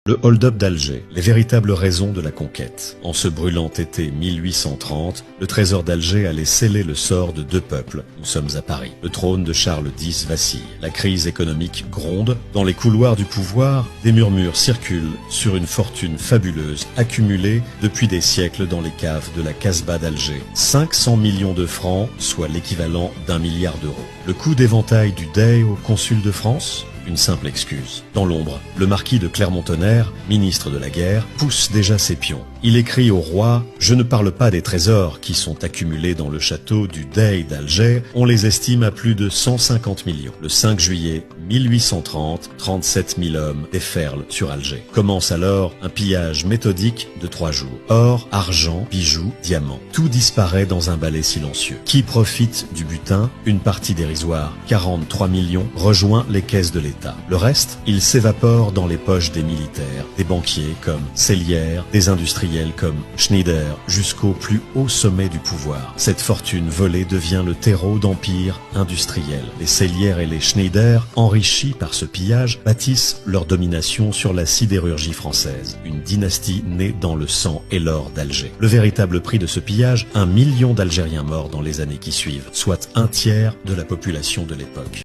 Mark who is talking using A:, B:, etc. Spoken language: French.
A: Le hold-up d'Alger, les véritables raisons de la conquête. En ce brûlant été 1830, le trésor d'Alger allait sceller le sort de deux peuples. Nous sommes à Paris. Le trône de Charles X vacille. La crise économique gronde. Dans les couloirs du pouvoir, des murmures circulent sur une fortune fabuleuse accumulée depuis des siècles dans les caves de la Casbah d'Alger. 500 millions de francs, soit l'équivalent d'1 milliard d'euros. Le coup d'éventail du Dey au consul de France ? Une simple excuse. Dans l'ombre, le marquis de Clermont-Tonnerre, ministre de la guerre, pousse déjà ses pions. Il écrit au roi « Je ne parle pas des trésors qui sont accumulés dans le château du Dey d'Alger, on les estime à plus de 150 millions. » Le 5 juillet 1830, 37 000 hommes déferlent sur Alger. Commence alors un pillage méthodique de 3 jours. Or, argent, bijoux, diamants. Tout disparaît dans un balai silencieux. Qui profite du butin? Une partie dérisoire, 43 millions, rejoint les caisses de l'État. Le reste, il s'évapore dans les poches des militaires, des banquiers comme Sellière, des industriels comme Schneider, jusqu'au plus haut sommet du pouvoir. Cette fortune volée devient le terreau d'empires industriels. Les Sellière et les Schneider, enrichis par ce pillage, bâtissent leur domination sur la sidérurgie française. Une dynastie née dans le sang et l'or d'Alger. Le véritable prix de ce pillage, 1 million d'Algériens morts dans les années qui suivent, soit un tiers de la population de l'époque.